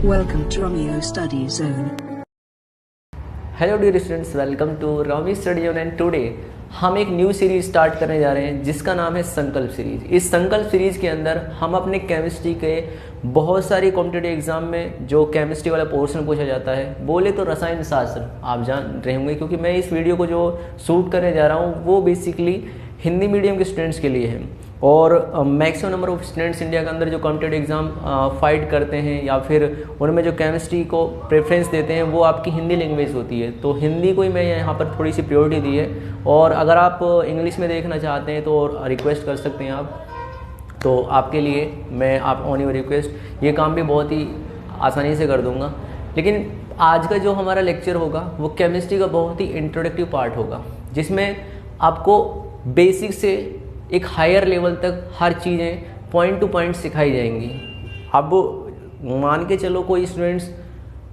Welcome to Romeo Study Zone. Hello dear students, welcome to Romeo study zone and today हम एक new series start करने जा रहे हैं जिसका नाम है संकल्प सीरीज। इस संकल्प सीरीज के अंदर हम अपने केमिस्ट्री के बहुत सारी कॉम्पिटिटिव एग्जाम में जो केमिस्ट्री वाला पोर्शन पूछा जाता है, बोले तो रसायन शास्त्र आप जान रहे होंगे, क्योंकि मैं इस वीडियो को जो शूट करने जा रहा हूँ वो बेसिकली हिंदी मीडियम के स्टूडेंट्स के लिए है। और maximum number of students India के अंदर जो कॉम्पिटिटिव एग्ज़ाम फाइट करते हैं या फिर उनमें जो केमिस्ट्री को प्रेफरेंस देते हैं वो आपकी हिंदी लैंग्वेज होती है। तो हिंदी को ही मैं यहाँ पर थोड़ी सी प्रायोरिटी दी है, और अगर आप इंग्लिश में देखना चाहते हैं तो रिक्वेस्ट कर सकते हैं आप। तो आपके लिए मैं आप ऑन योर रिक्वेस्ट ये काम भी बहुत ही आसानी से कर दूँगा। लेकिन आज का जो हमारा लेक्चर होगा वो केमिस्ट्री का बहुत ही इंट्रोडक्टिव पार्ट होगा, जिसमें आपको बेसिक से एक हायर लेवल तक हर चीज़ें पॉइंट टू पॉइंट सिखाई जाएंगी। अब मान के चलो कोई स्टूडेंट्स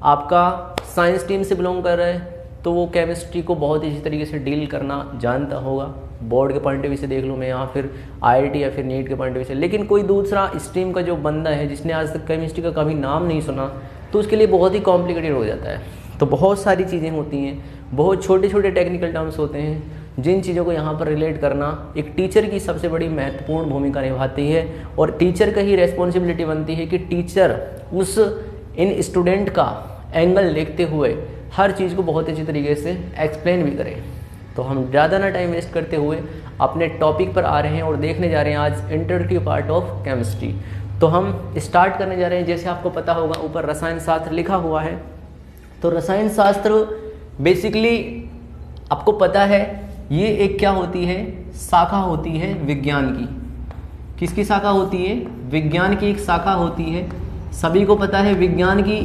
आपका साइंस टीम से बिलोंग कर रहा है तो वो केमिस्ट्री को बहुत अच्छी तरीके से डील करना जानता होगा, बोर्ड के पॉइंट ऑफ व्यू से देख लो मैं, या फिर आईआईटी या फिर नीट के पॉइंट ऑफ व्यू से। लेकिन कोई दूसरा स्ट्रीम का जो बंदा है जिसने आज तक केमिस्ट्री का कभी नाम नहीं सुना, तो उसके लिए बहुत ही कॉम्प्लिकेटेड हो जाता है। तो बहुत सारी चीज़ें होती हैं, बहुत छोटे छोटे टेक्निकल टर्म्स होते हैं, जिन चीज़ों को यहाँ पर रिलेट करना एक टीचर की सबसे बड़ी महत्वपूर्ण भूमिका निभाती है। और टीचर का ही रेस्पॉन्सिबिलिटी बनती है कि टीचर उस इन स्टूडेंट का एंगल देखते हुए हर चीज़ को बहुत अच्छी तरीके से एक्सप्लेन भी करें। तो हम ज़्यादा ना टाइम वेस्ट करते हुए अपने टॉपिक पर आ रहे हैं और देखने जा रहे हैं आज इंट्रोडक्टिव पार्ट ऑफ केमिस्ट्री। तो हम स्टार्ट करने जा रहे हैं। जैसे आपको पता होगा ऊपर रसायन शास्त्र लिखा हुआ है, तो रसायन शास्त्र बेसिकली आपको पता है ये एक क्या होती है, शाखा होती है विज्ञान की। किसकी शाखा होती है? विज्ञान की एक शाखा होती है। सभी को पता है विज्ञान की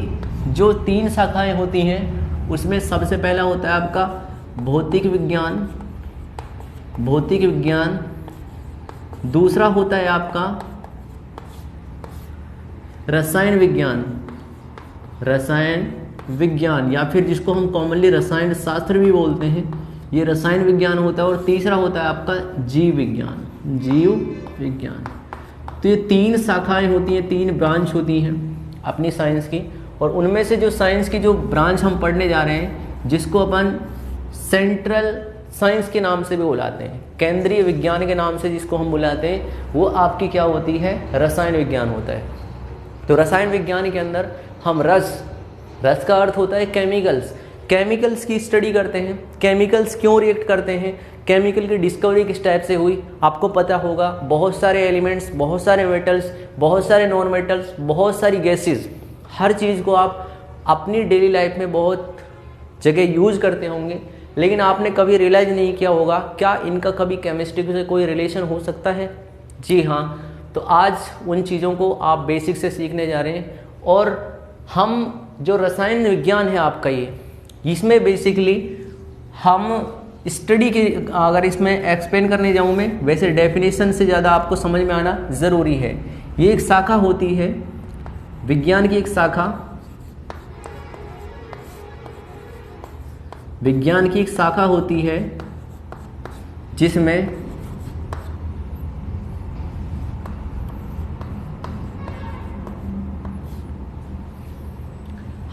जो 3 शाखाएं होती हैं, उसमें सबसे पहला होता है आपका भौतिक विज्ञान, भौतिक विज्ञान। दूसरा होता है आपका रसायन विज्ञान, रसायन विज्ञान, या फिर जिसको हम कॉमनली रसायन शास्त्र भी बोलते हैं, ये रसायन विज्ञान होता है। और तीसरा होता है आपका जीव विज्ञान, जीव विज्ञान। तो ये 3 शाखाएं होती हैं, 3 ब्रांच होती हैं अपनी साइंस की। और उनमें से जो साइंस की जो ब्रांच हम पढ़ने जा रहे हैं, जिसको अपन सेंट्रल साइंस के नाम से भी बुलाते हैं, केंद्रीय विज्ञान के नाम से जिसको हम बुलाते हैं, वो आपकी क्या होती है? रसायन विज्ञान होता है। तो रसायन विज्ञान के अंदर हम रस का अर्थ होता है केमिकल्स, केमिकल्स की स्टडी करते हैं। केमिकल्स क्यों रिएक्ट करते हैं, केमिकल की डिस्कवरी किस टाइप से हुई, आपको पता होगा। बहुत सारे एलिमेंट्स, बहुत सारे मेटल्स, बहुत सारे नॉन मेटल्स, बहुत सारी गैसेस, हर चीज़ को आप अपनी डेली लाइफ में बहुत जगह यूज़ करते होंगे, लेकिन आपने कभी रियलाइज़ नहीं किया होगा क्या इनका कभी केमिस्ट्री से कोई रिलेशन हो सकता है। जी हाँ, तो आज उन चीज़ों को आप बेसिक से सीखने जा रहे हैं। और हम जो रसायन विज्ञान है आपका ये, इसमें बेसिकली हम स्टडी की, अगर इसमें एक्सप्लेन करने जाऊँ मैं, वैसे डेफिनेशन से ज़्यादा आपको समझ में आना ज़रूरी है। ये एक शाखा होती है विज्ञान की, एक शाखा, विज्ञान की एक शाखा होती है जिसमें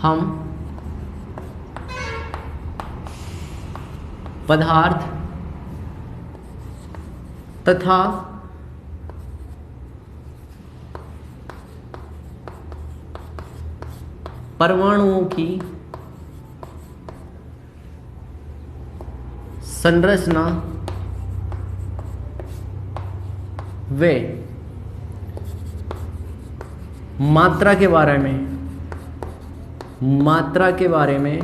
हम पदार्थ तथा परमाणुओं की संरचना व मात्रा के बारे में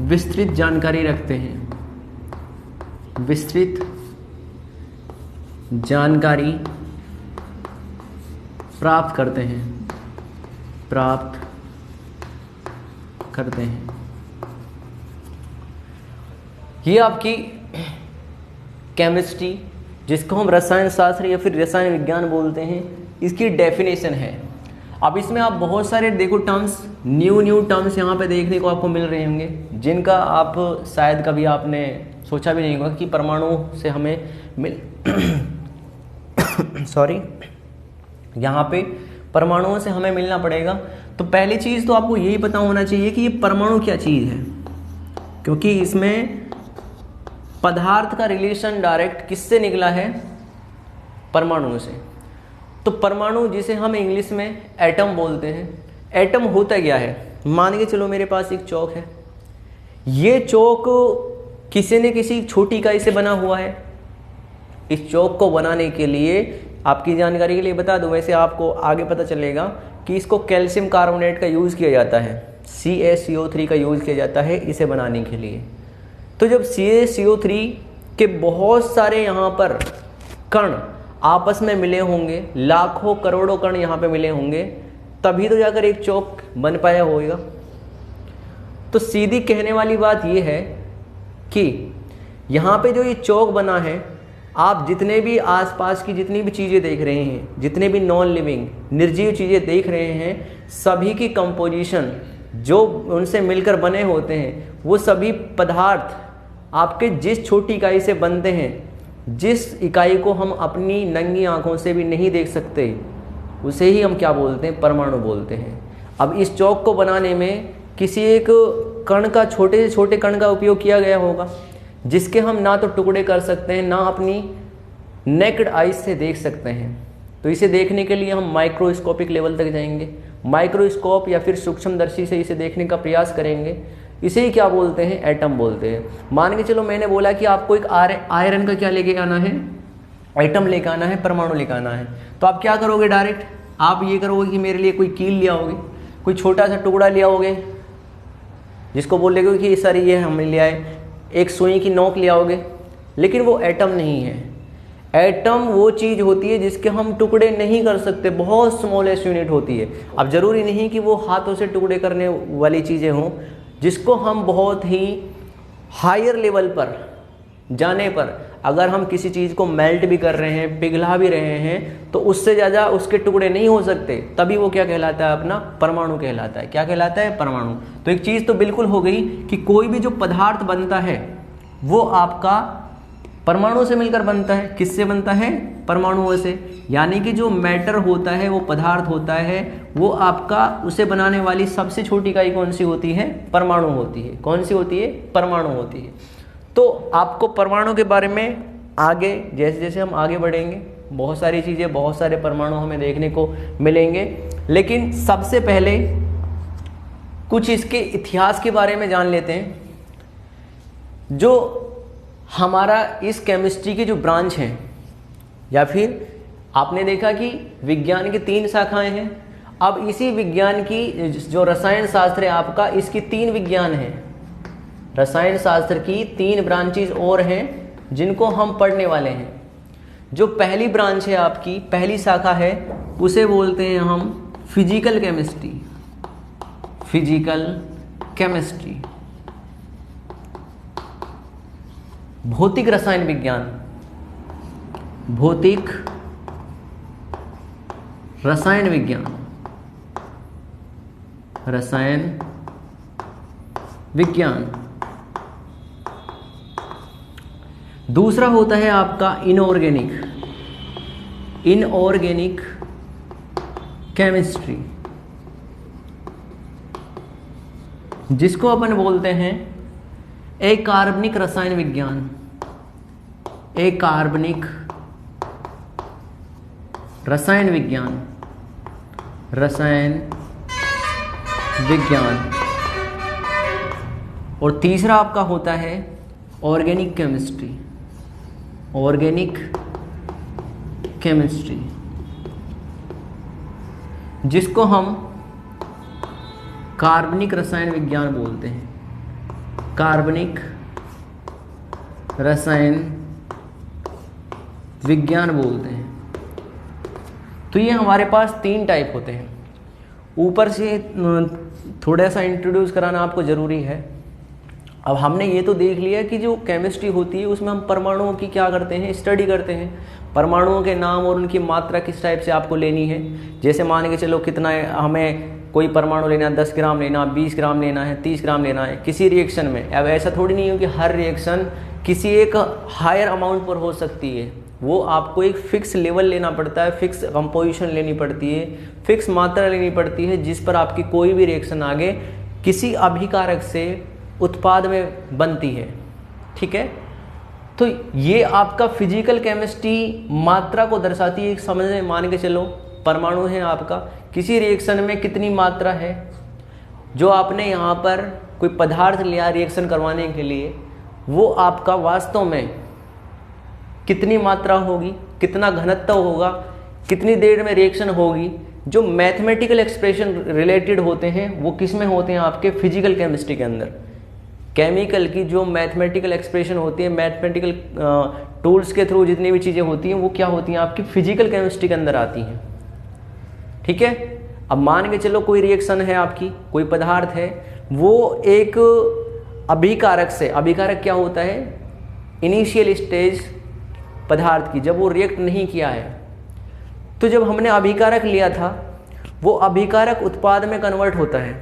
विस्तृत जानकारी रखते हैं, विस्तृत जानकारी प्राप्त करते हैं। ये आपकी केमिस्ट्री, जिसको हम रसायन शास्त्र या फिर रसायन विज्ञान बोलते हैं, इसकी डेफिनेशन है। अब इसमें आप बहुत सारे देखो टर्म्स, न्यू टर्म्स यहाँ पे देखने को आपको मिल रहे होंगे, जिनका आप शायद कभी आपने सोचा भी नहीं होगा कि परमाणु से हमें यहाँ पे परमाणुओं से हमें मिलना पड़ेगा। तो पहली चीज़ तो आपको यही पता होना चाहिए कि ये परमाणु क्या चीज़ है, क्योंकि इसमें पदार्थ का रिलेशन डायरेक्ट किससे निकला है, परमाणुओं से। तो परमाणु जिसे हम इंग्लिश में एटम बोलते हैं, एटम होता क्या है, मान के चलो मेरे पास एक चौक है, ये चौक किसी न किसी छोटी इकाई से बना हुआ है। इस चौक को बनाने के लिए आपकी जानकारी के लिए बता दूं, वैसे आपको आगे पता चलेगा कि इसको कैल्शियम कार्बोनेट का यूज़ किया जाता है, CaCO3 का यूज़ किया जाता है इसे बनाने के लिए। तो जब CaCO3 के बहुत सारे यहाँ पर कण आपस में मिले होंगे, लाखों करोड़ों कण यहाँ पे मिले होंगे, तभी तो जाकर एक चौक बन पाया होगा। तो सीधी कहने वाली बात यह है कि यहाँ पे जो ये चौक बना है, आप जितने भी आसपास की जितनी भी चीज़ें देख रहे हैं, जितने भी नॉन लिविंग निर्जीव चीज़ें देख रहे हैं, सभी की कंपोजिशन जो उनसे मिलकर बने होते हैं, वो सभी पदार्थ आपके जिस छोटी इकाई से बनते हैं, जिस इकाई को हम अपनी नंगी आंखों से भी नहीं देख सकते, उसे ही हम क्या बोलते हैं, परमाणु बोलते हैं। अब इस चौक को बनाने में किसी एक कण का, छोटे से छोटे कण का उपयोग किया गया होगा, जिसके हम ना तो टुकड़े कर सकते हैं, ना अपनी नेक्ड आइज से देख सकते हैं। तो इसे देखने के लिए हम माइक्रोस्कोपिक लेवल तक जाएंगे, माइक्रोस्कोप या फिर सूक्ष्मदर्शी से इसे देखने का प्रयास करेंगे। इसे ही क्या बोलते हैं, एटम बोलते हैं। मान के चलो मैंने बोला कि आपको एक आयरन का क्या लेके आना है, एटम लेके आना है, परमाणु लेके आना है। तो आप क्या करोगे, डायरेक्ट आप ये करोगे कि मेरे लिए कोई कील ले आओगे, कोई छोटा सा टुकड़ा ले आओगे जिसको बोलेगे कि सर ये हम ले आए, एक सुई की नोक ले आओगे, लेकिन वो एटम नहीं है। एटम वो चीज़ होती है जिसके हम टुकड़े नहीं कर सकते, बहुत स्मॉलेस्ट यूनिट होती है। अब ज़रूरी नहीं कि वो हाथों से टुकड़े करने वाली चीज़ें हों, जिसको हम बहुत ही हायर लेवल पर जाने पर अगर हम किसी चीज़ को मेल्ट भी कर रहे हैं, पिघला भी रहे हैं, तो उससे ज़्यादा उसके टुकड़े नहीं हो सकते, तभी वो क्या कहलाता है, अपना परमाणु कहलाता है। क्या कहलाता है, परमाणु। तो एक चीज़ तो बिल्कुल हो गई कि कोई भी जो पदार्थ बनता है वो आपका परमाणु से मिलकर बनता है। किससे बनता है, परमाणुओं से। यानी कि जो मैटर होता है, वो पदार्थ होता है, वो आपका उसे बनाने वाली सबसे छोटी इकाई कौन सी होती है, परमाणु होती है। कौन सी होती है, परमाणु होती है। तो आपको परमाणु के बारे में आगे जैसे जैसे हम आगे बढ़ेंगे, बहुत सारी चीज़ें, बहुत सारे परमाणु हमें देखने को मिलेंगे। लेकिन सबसे पहले कुछ इसके इतिहास के बारे में जान लेते हैं। जो हमारा इस केमिस्ट्री की जो ब्रांच हैं, या फिर आपने देखा कि विज्ञान की 3 शाखाएं हैं। अब इसी विज्ञान की जो रसायन शास्त्र है आपका, इसकी 3 विज्ञान हैं। रसायन शास्त्र की 3 ब्रांचेज और हैं जिनको हम पढ़ने वाले हैं। जो पहली ब्रांच है आपकी, पहली शाखा है, उसे बोलते हैं हम फिजिकल केमिस्ट्री। फिजिकल केमिस्ट्री, भौतिक रसायन विज्ञान, भौतिक रसायन विज्ञान, रसायन विज्ञान। दूसरा होता है आपका इनऑर्गेनिक, इनऑर्गेनिक केमिस्ट्री, जिसको अपन बोलते हैं अकार्बनिक रसायन विज्ञान। अकार्बनिक रसायन विज्ञान, रसायन विज्ञान। और तीसरा आपका होता है ऑर्गेनिक केमिस्ट्री, ऑर्गेनिक केमिस्ट्री, जिसको हम कार्बनिक रसायन विज्ञान बोलते हैं। कार्बनिक रसायन विज्ञान बोलते हैं। तो ये हमारे पास 3 टाइप होते हैं। ऊपर से थोड़ा सा इंट्रोड्यूस कराना आपको ज़रूरी है। अब हमने ये तो देख लिया कि जो केमिस्ट्री होती है उसमें हम परमाणुओं की क्या करते हैं, स्टडी करते हैं। परमाणुओं के नाम और उनकी मात्रा किस टाइप से आपको लेनी है। जैसे मान के चलो कितना हमें कोई परमाणु लेना है, 10 ग्राम लेना, 20 ग्राम लेना है, 30 ग्राम लेना है किसी रिएक्शन में। अब ऐसा थोड़ी नहीं हो कि हर रिएक्शन किसी एक हायर अमाउंट पर हो सकती है, वो आपको एक फिक्स लेवल लेना पड़ता है, फिक्स कंपोजिशन लेनी पड़ती है, फिक्स मात्रा लेनी पड़ती है, जिस पर आपकी कोई भी रिएक्शन आगे किसी अभिकारक से उत्पाद में बनती है। ठीक है, तो ये आपका फिजिकल केमिस्ट्री मात्रा को दर्शाती है। समझ में, मान के चलो परमाणु है आपका, किसी रिएक्शन में कितनी मात्रा है, जो आपने यहाँ पर कोई पदार्थ लिया रिएक्शन करवाने के लिए, वो आपका वास्तव में कितनी मात्रा होगी, कितना घनत्व होगा, कितनी देर में रिएक्शन होगी, जो मैथमेटिकल एक्सप्रेशन रिलेटेड होते हैं वो किस में होते हैं, आपके फिजिकल केमिस्ट्री के अंदर। केमिकल की जो मैथमेटिकल एक्सप्रेशन होती है, मैथमेटिकल टूल्स के थ्रू जितनी भी चीज़ें होती हैं वो क्या होती हैं, आपकी फिजिकल केमिस्ट्री के अंदर आती हैं। ठीक है, अब मान के चलो कोई रिएक्शन है आपकी, कोई पदार्थ है, वो एक अभिकारक से, अभिकारक क्या होता है, इनिशियल स्टेज पदार्थ की, जब वो रिएक्ट नहीं किया है, तो जब हमने अभिकारक लिया था वो अभिकारक उत्पाद में कन्वर्ट होता है।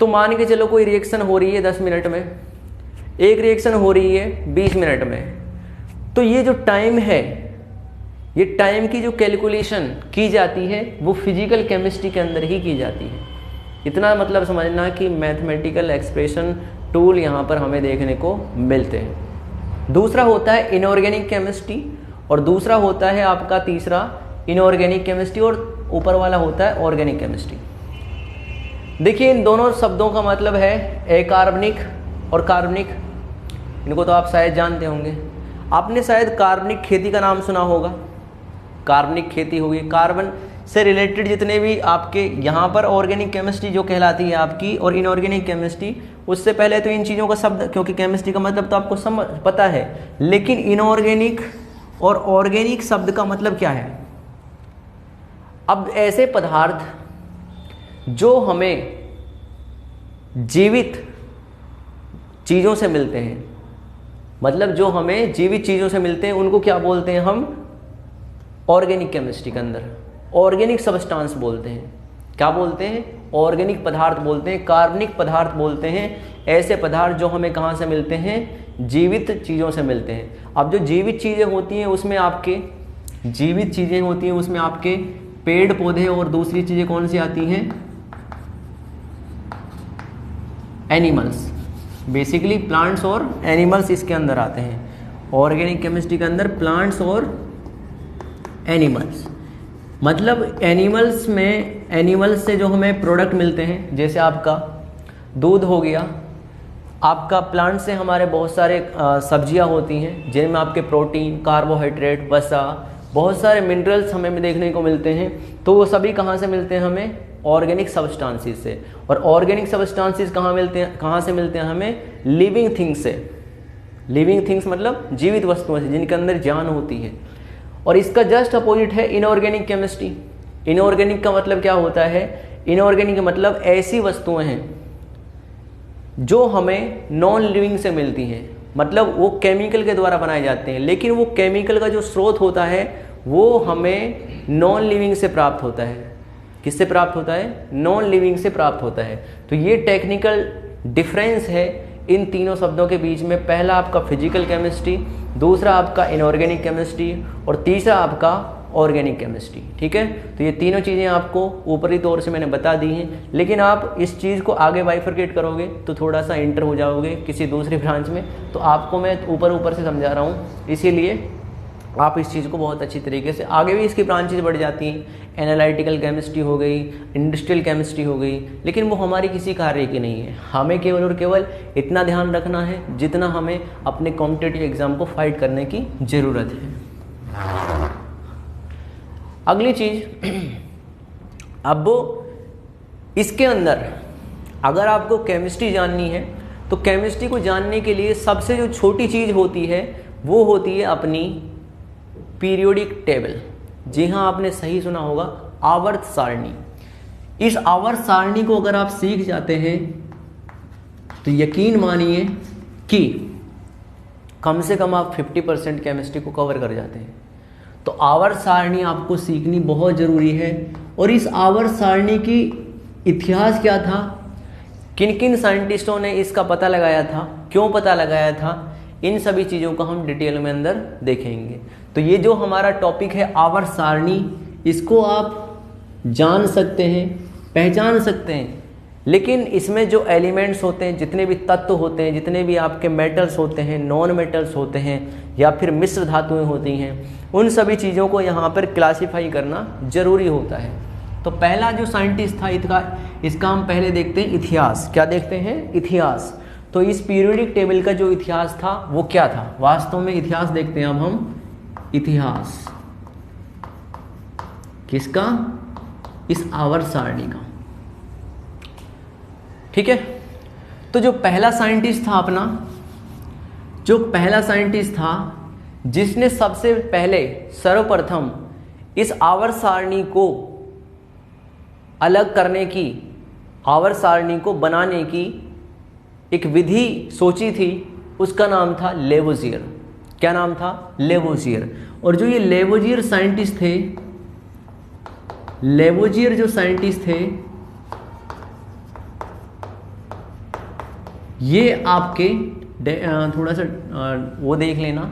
तो मान के चलो कोई रिएक्शन हो रही है 10 मिनट में, एक रिएक्शन हो रही है 20 मिनट में, तो ये जो टाइम है, ये टाइम की जो कैलकुलेशन की जाती है वो फिजिकल केमिस्ट्री के अंदर ही की जाती है। इतना मतलब समझना कि मैथमेटिकल एक्सप्रेशन टूल यहाँ पर हमें देखने को मिलते हैं। दूसरा होता है इनऑर्गेनिक केमिस्ट्री और दूसरा होता है आपका तीसरा इनऑर्गेनिक केमिस्ट्री और ऊपर वाला होता है ऑर्गेनिक केमिस्ट्री। देखिए इन दोनों शब्दों का मतलब है अकार्बनिक और कार्बनिक। इनको तो आप शायद जानते होंगे, आपने शायद कार्बनिक खेती का नाम सुना होगा। कार्बनिक खेती होगी, कार्बन से रिलेटेड जितने भी आपके यहाँ पर ऑर्गेनिक केमिस्ट्री जो कहलाती है आपकी, और इनऑर्गेनिक केमिस्ट्री। उससे पहले तो इन चीज़ों का शब्द, क्योंकि केमिस्ट्री का मतलब तो आपको समझ पता है, लेकिन इनऑर्गेनिक और ऑर्गेनिक शब्द का मतलब क्या है। अब ऐसे पदार्थ जो हमें जीवित चीज़ों से मिलते हैं, मतलब जो हमें जीवित चीज़ों से मिलते हैं, उनको क्या बोलते हैं हम ऑर्गेनिक केमिस्ट्री के अंदर ऑर्गेनिक सब्सटेंस बोलते हैं। क्या बोलते हैं, ऑर्गेनिक पदार्थ बोलते हैं, कार्बनिक पदार्थ बोलते हैं। ऐसे पदार्थ जो हमें कहाँ से मिलते हैं, जीवित चीज़ों से मिलते हैं। अब जो जीवित चीज़ें होती हैं उसमें आपके पेड़ पौधे और दूसरी चीज़ें कौन सी आती हैं, एनिमल्स। बेसिकली प्लांट्स और एनिमल्स इसके अंदर आते हैं। ऑर्गेनिक केमिस्ट्री के अंदर प्लांट्स और एनिमल्स, मतलब एनिमल्स में, एनिमल्स से जो हमें प्रोडक्ट मिलते हैं, जैसे आपका दूध हो गया, आपका प्लांट से हमारे बहुत सारे सब्जियां होती हैं जिनमें आपके प्रोटीन, कार्बोहाइड्रेट, वसा, बहुत सारे मिनरल्स हमें देखने को मिलते हैं। तो वो सभी कहाँ से मिलते हैं हमें, ऑर्गेनिक सब्सटेंसेस से। और ऑर्गेनिक सब्सटेंसेस कहाँ से मिलते हैं हमें, लिविंग थिंग्स से। लिविंग थिंग्स मतलब जीवित वस्तुओं से जिनके अंदर जान होती है। और इसका जस्ट अपोजिट है इनऑर्गेनिक केमिस्ट्री। इनऑर्गेनिक का मतलब क्या होता है, इनऑर्गेनिक का मतलब ऐसी वस्तुएं हैं जो हमें नॉन लिविंग से मिलती हैं, मतलब वो केमिकल के द्वारा बनाए जाते हैं, लेकिन वो केमिकल का जो स्रोत होता है वो हमें नॉन लिविंग से प्राप्त होता है। किससे प्राप्त होता है, नॉन लिविंग से प्राप्त होता है। तो ये टेक्निकल डिफरेंस है इन तीनों शब्दों के बीच में। पहला आपका फिजिकल केमिस्ट्री, दूसरा आपका इनऑर्गेनिक केमिस्ट्री और तीसरा आपका ऑर्गेनिक केमिस्ट्री। ठीक है, तो ये तीनों चीज़ें आपको ऊपरी तौर से मैंने बता दी हैं, लेकिन आप इस चीज़ को आगे बाइफरकेट करोगे तो थोड़ा सा इंटर हो जाओगे किसी दूसरी ब्रांच में। तो आपको मैं ऊपर से समझा रहा हूँ, इसीलिए आप इस चीज़ को बहुत अच्छी तरीके से, आगे भी इसकी ब्रांचेज बढ़ जाती हैं। एनालिटिकल केमिस्ट्री हो गई, इंडस्ट्रियल केमिस्ट्री हो गई, लेकिन वो हमारी किसी कार्य की नहीं है। हमें केवल और केवल इतना ध्यान रखना है जितना हमें अपने कॉम्पिटिटिव एग्जाम को फाइट करने की ज़रूरत है। अगली चीज़, अब इसके अंदर अगर आपको केमिस्ट्री जाननी है तो केमिस्ट्री को जानने के लिए सबसे जो छोटी चीज़ होती है वो होती है अपनी पीरियोडिक टेबल। जी हाँ, आपने सही सुना होगा, आवर्त सारणी। इस आवर्त सारणी को अगर आप सीख जाते हैं तो यकीन मानिए कि कम से कम आप 50% केमिस्ट्री को कवर कर जाते हैं। तो आवर्त सारणी आपको सीखनी बहुत ज़रूरी है। और इस आवर्त सारणी की इतिहास क्या था, किन किन साइंटिस्टों ने इसका पता लगाया था, क्यों पता लगाया था, इन सभी चीज़ों को हम डिटेल में अंदर देखेंगे। तो ये जो हमारा टॉपिक है आवर्त सारणी, इसको आप जान सकते हैं, पहचान सकते हैं, लेकिन इसमें जो एलिमेंट्स होते हैं, जितने भी तत्व होते हैं, जितने भी आपके मेटल्स होते हैं, नॉन मेटल्स होते हैं या फिर मिश्र धातुएं होती हैं, उन सभी चीज़ों को यहाँ पर क्लासीफाई करना ज़रूरी होता है। तो पहला जो साइंटिस्ट था इसका हम पहले देखते हैं इतिहास। क्या देखते हैं? इतिहास। तो इस पीरियोडिक टेबल का जो इतिहास था वो क्या था? वास्तव में इतिहास देखते हैं अब हम। इतिहास किसका? इस आवर्त सारणी का। ठीक है। तो जो पहला साइंटिस्ट था अपना, जो पहला साइंटिस्ट था जिसने सबसे पहले सर्वप्रथम इस आवर्त सारणी को अलग करने की, आवर्त सारणी को बनाने की एक विधि सोची थी, उसका नाम था लेवोजियर। क्या नाम था? लेवोजियर। और जो ये लेवोजियर साइंटिस्ट थे, लेवोजियर जो साइंटिस्ट थे, ये आपके थोड़ा सा वो देख लेना,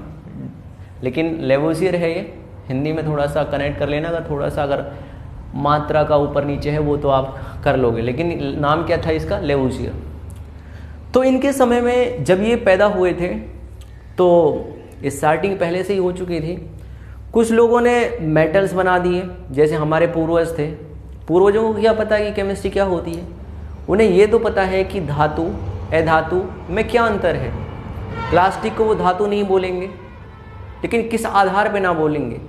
लेकिन लेवोजियर है ये, हिंदी में थोड़ा सा कनेक्ट कर लेना। अगर थोड़ा सा अगर मात्रा का ऊपर नीचे है वो तो आप कर लोगे, लेकिन नाम क्या था इसका? लेवोजियर। तो इनके समय में जब ये पैदा हुए थे तो स्टार्टिंग पहले से ही हो चुकी थी। कुछ लोगों ने मेटल्स बना दिए, जैसे हमारे पूर्वज थे। पूर्वजों को क्या पता है कि केमिस्ट्री क्या होती है? उन्हें ये तो पता है कि धातु अधातु में क्या अंतर है। प्लास्टिक को वो धातु नहीं बोलेंगे, लेकिन किस आधार पे ना बोलेंगे।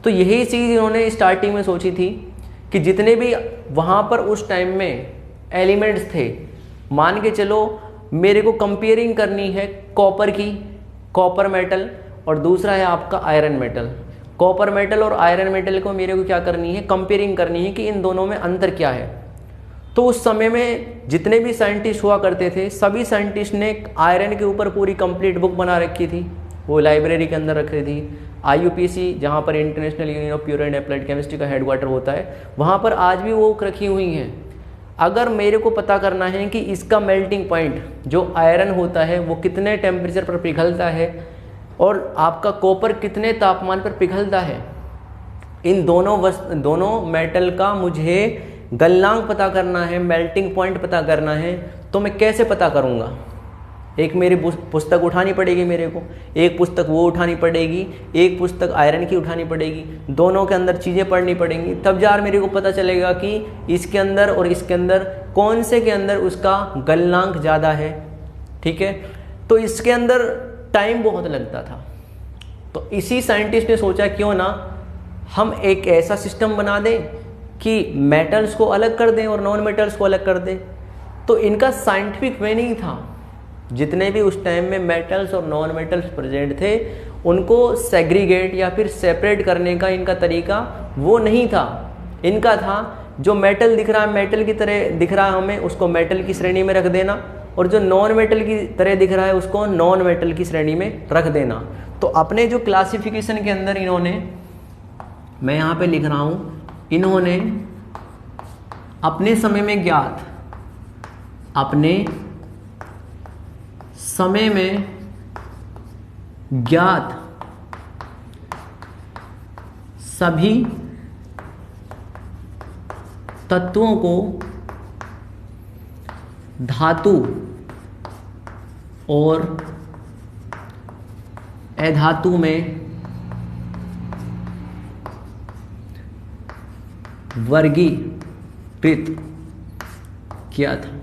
तो यही चीज़ इन्होंने स्टार्टिंग में सोची थी कि जितने भी वहाँ पर उस टाइम में एलिमेंट्स थे, मान के चलो मेरे को कंपेयरिंग करनी है कॉपर की, कॉपर मेटल, और दूसरा है आपका आयरन मेटल। कॉपर मेटल और आयरन मेटल को मेरे को क्या करनी है? कंपेयरिंग करनी है कि इन दोनों में अंतर क्या है। तो उस समय में जितने भी साइंटिस्ट हुआ करते थे, सभी साइंटिस्ट ने आयरन के ऊपर पूरी कंप्लीट बुक बना रखी थी, वो लाइब्रेरी के अंदर रखी थी। IUPAC, जहाँ पर international union of pure and applied chemistry का हेडक्वार्टर होता है, वहाँ पर आज भी वो रखी हुई हैं। अगर मेरे को पता करना है कि इसका मेल्टिंग पॉइंट जो आयरन होता है वो कितने टेम्परेचर पर पिघलता है और आपका कॉपर कितने तापमान पर पिघलता है, इन दोनों मेटल का मुझे गलनांक पता करना है, मेल्टिंग पॉइंट पता करना है, तो मैं कैसे पता करूँगा? एक मेरी पुस्तक उठानी पड़ेगी मेरे को, एक पुस्तक वो उठानी पड़ेगी, एक पुस्तक आयरन की उठानी पड़ेगी, दोनों के अंदर चीज़ें पढ़नी पड़ेंगी, तब जार मेरे को पता चलेगा कि इसके अंदर और इसके अंदर कौन से के अंदर उसका गलनांक ज़्यादा है। ठीक है। तो इसके अंदर टाइम बहुत लगता था। तो इसी साइंटिस्ट ने सोचा क्यों ना हम एक ऐसा सिस्टम बना दें कि मेटल्स को अलग कर दें और नॉन मेटल्स को अलग कर दें। तो इनका साइंटिफिक वे नहीं था, जितने भी उस टाइम में मेटल्स और नॉन मेटल्स प्रेजेंट थे उनको सेग्रीगेट या फिर सेपरेट करने का इनका तरीका वो नहीं था। इनका था जो मेटल दिख रहा है मेटल की तरह दिख रहा है हमें, उसको मेटल की श्रेणी में रख देना, और जो नॉन मेटल की तरह दिख रहा है उसको नॉन मेटल की श्रेणी में रख देना। तो अपने जो क्लासिफिकेशन के अंदर इन्होंने, मैं यहाँ पे लिख रहा हूँ, इन्होंने अपने समय में ज्ञात, अपने समय में ज्ञात सभी तत्वों को धातु और अधातु में वर्गीकृत किया था।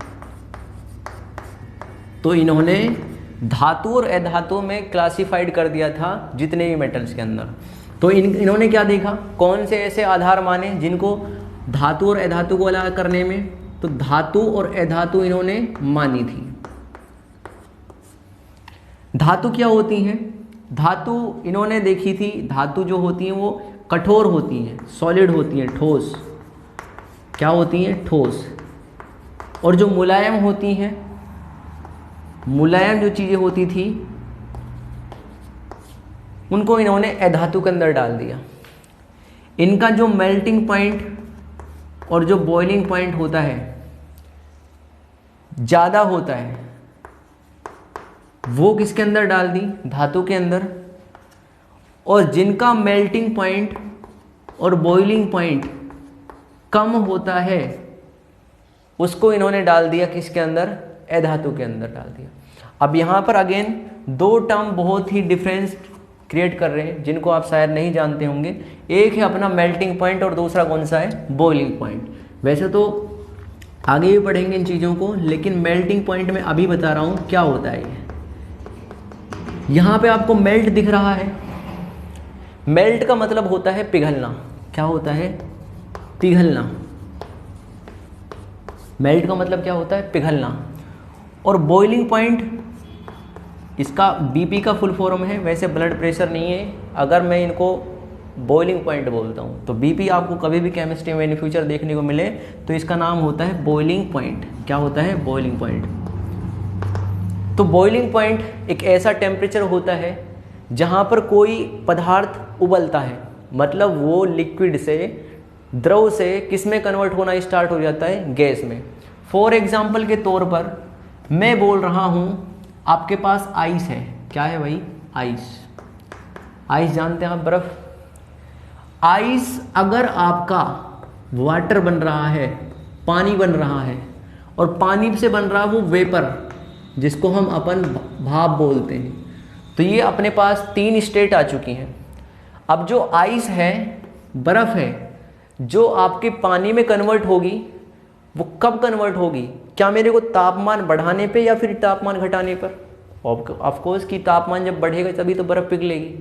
तो इन्होंने धातु और अधातु में क्लासिफाइड कर दिया था जितने भी मेटल्स के अंदर। तो इन्होंने क्या देखा, कौन से ऐसे आधार माने जिनको धातु और अधातु को अलग करने में, तो धातु और अधातु इन्होंने मानी थी। धातु क्या होती हैं? धातु इन्होंने देखी थी, धातु जो होती हैं वो कठोर होती हैं, सॉलिड होती हैं, ठोस। क्या होती हैं? ठोस। और जो मुलायम होती हैं, मुलायम जो चीज़ें होती थी उनको इन्होंने अधातु के अंदर डाल दिया। इनका जो मेल्टिंग पॉइंट और जो बॉइलिंग पॉइंट होता है ज़्यादा होता है, वो किसके अंदर डाल दी, धातु के अंदर, और जिनका मेल्टिंग पॉइंट और बॉइलिंग पॉइंट कम होता है उसको इन्होंने डाल दिया किसके अंदर, अधातु के अंदर डाल दिया। अब यहाँ पर अगेन दो टर्म बहुत ही डिफरेंस क्रिएट कर रहे हैं जिनको आप शायद नहीं जानते होंगे। एक है अपना मेल्टिंग पॉइंट और दूसरा कौन सा है, बॉइलिंग पॉइंट। वैसे तो आगे भी पढ़ेंगे इन चीज़ों को, लेकिन मेल्टिंग पॉइंट में अभी बता रहा हूँ क्या होता है ये। यहाँ पे आपको मेल्ट दिख रहा है, मेल्ट का मतलब होता है पिघलना। क्या होता है, पिघलना। मेल्ट का मतलब क्या होता है, पिघलना। और बॉइलिंग पॉइंट इसका बीपी का फुल फॉर्म है, वैसे ब्लड प्रेशर नहीं है। अगर मैं इनको बॉइलिंग पॉइंट बोलता हूँ तो बीपी आपको कभी भी केमिस्ट्री में इन फ्यूचर देखने को मिले तो इसका नाम होता है बॉइलिंग पॉइंट। क्या होता है, बॉइलिंग पॉइंट। तो बॉइलिंग पॉइंट एक ऐसा टेम्परेचर होता है जहाँ पर कोई पदार्थ उबलता है, मतलब वो लिक्विड से, द्रव से किस में कन्वर्ट होना स्टार्ट हो जाता है, गैस में। फॉर एग्जाम्पल के तौर पर मैं बोल रहा हूँ आपके पास आइस है। क्या है भाई, आइस। आइस जानते हैं आप, बर्फ। आइस अगर आपका वाटर बन रहा है, पानी बन रहा है, और पानी से बन रहा है वो वेपर जिसको हम अपन भाप बोलते हैं, तो ये अपने पास 3 स्टेट आ चुकी हैं। अब जो आइस है, बर्फ है, जो आपके पानी में कन्वर्ट होगी वो कब कन्वर्ट होगी, क्या मेरे को तापमान बढ़ाने पे या फिर तापमान घटाने पर? ऑफ कोर्स कि तापमान जब बढ़ेगा तभी तो बर्फ़ पिघलेगी,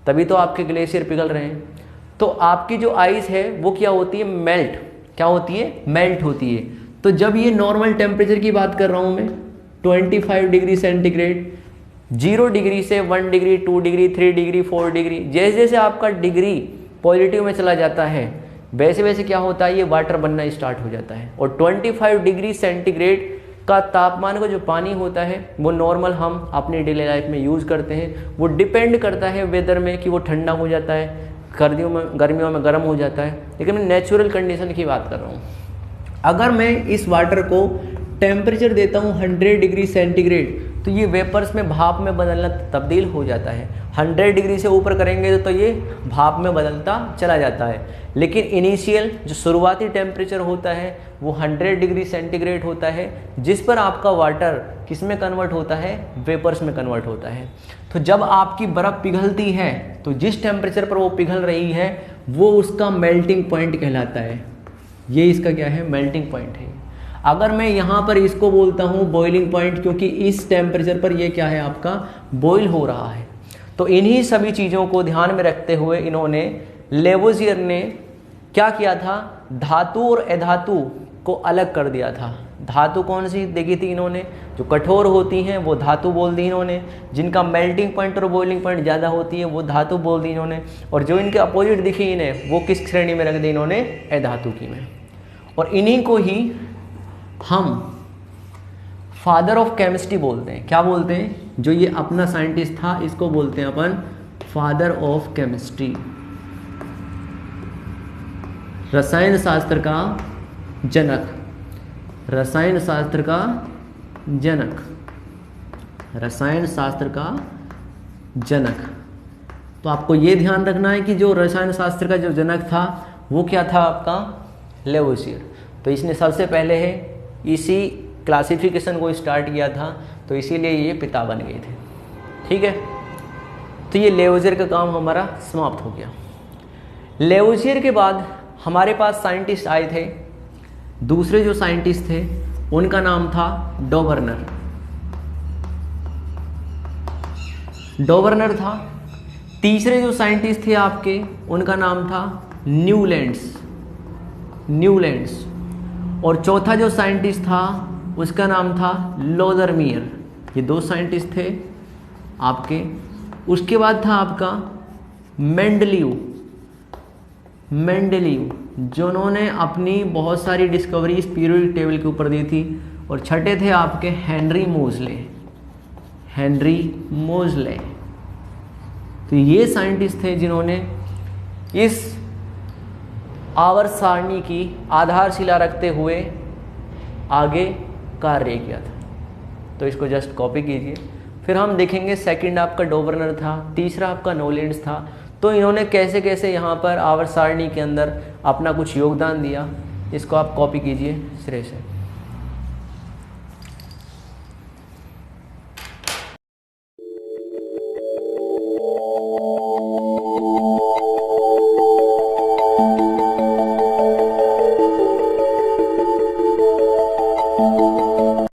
तभी तो आपके ग्लेशियर पिघल रहे हैं। तो आपकी जो आइस है वो क्या होती है, मेल्ट। क्या होती है, मेल्ट होती है। तो जब ये नॉर्मल टेम्परेचर की बात कर रहा हूँ मैं, 25 डिग्री सेंटीग्रेड, 0 डिग्री से 1 डिग्री, 2 डिग्री, 3 डिग्री, 4 डिग्री, जैसे जैसे आपका डिग्री पॉजिटिव में चला जाता है वैसे वैसे क्या होता है, ये वाटर बनना स्टार्ट हो जाता है। और 25 डिग्री सेंटीग्रेड का तापमान का जो पानी होता है वो नॉर्मल हम अपनी डेली लाइफ में यूज़ करते हैं। वो डिपेंड करता है वेदर में कि वो ठंडा हो जाता है, गर्मियों में गर्म हो जाता है, लेकिन मैं नेचुरल कंडीशन की बात कर रहा हूँ। अगर मैं इस वाटर को टेम्परेचर देता हूँ 100 डिग्री सेंटीग्रेड तो ये वेपर्स में भाप में बदलना तब्दील हो जाता है। 100 डिग्री से ऊपर करेंगे तो ये भाप में बदलता चला जाता है। लेकिन इनिशियल जो शुरुआती टेम्परेचर होता है वो 100 डिग्री सेंटीग्रेड होता है, जिस पर आपका वाटर किस में कन्वर्ट होता है, वेपर्स में कन्वर्ट होता है। तो जब आपकी बर्फ़ पिघलती है तो जिस टेम्परेचर पर वो पिघल रही है वो उसका मेल्टिंग पॉइंट कहलाता है। ये इसका क्या है, मेल्टिंग पॉइंट है। अगर मैं यहाँ पर इसको बोलता हूँ बॉइलिंग पॉइंट, क्योंकि इस टेम्परेचर पर ये क्या है, आपका बॉइल हो रहा है। तो इन्हीं सभी चीज़ों को ध्यान में रखते हुए इन्होंने, लेवोजियर ने क्या किया था, धातु और अधातु को अलग कर दिया था। धातु कौन सी देखी थी इन्होंने, जो कठोर होती हैं वो धातु बोल दी इन्होंने, जिनका मेल्टिंग पॉइंट और बॉइलिंग पॉइंट ज़्यादा होती है वो धातु बोल दी इन्होंने, और जो इनके अपोजिट दिखी इन्हें वो किस श्रेणी में रख दी इन्होंने, अधातु की में। और इन्हीं को ही हम फादर ऑफ केमिस्ट्री बोलते हैं। क्या बोलते हैं, जो ये अपना साइंटिस्ट था इसको बोलते हैं अपन फादर ऑफ केमिस्ट्री, रसायन शास्त्र का जनक, रसायन शास्त्र का जनक, रसायन शास्त्र का जनक। तो आपको ये ध्यान रखना है कि जो रसायन शास्त्र का जो जनक था वो क्या था, आपका लेवोसियर। तो इसने सबसे पहले है इसी क्लासिफिकेशन को स्टार्ट किया था, तो इसीलिए ये पिता बन गए थे। ठीक है, तो ये लेवोसियर का काम हमारा समाप्त हो गया। लेवोसियर के बाद हमारे पास साइंटिस्ट आए थे। दूसरे जो साइंटिस्ट थे उनका नाम था डॉवर्नर, डॉवर्नर था। तीसरे जो साइंटिस्ट थे आपके उनका नाम था न्यूलैंड्स, न्यूलैंड्स। और चौथा जो साइंटिस्ट था उसका नाम था लोदरमियर। ये 2 साइंटिस्ट थे आपके। उसके बाद था आपका मेंडलीव, मेंडलीव जिन्होंने अपनी बहुत सारी डिस्कवरीज पीरियोडिक टेबल के ऊपर दी थी। और छठे थे आपके हेनरी मोज़ले, हेनरी मोज़ले। तो ये साइंटिस्ट थे जिन्होंने इस आवर्त सारणी की आधारशिला रखते हुए आगे कार्य किया था। तो इसको जस्ट कॉपी कीजिए, फिर हम देखेंगे सेकंड आपका डोबरनर था, तीसरा आपका नोलेंस था। तो इन्होंने कैसे कैसे यहाँ पर आवर्त सारणी के अंदर अपना कुछ योगदान दिया, इसको आप कॉपी कीजिए सिरे से।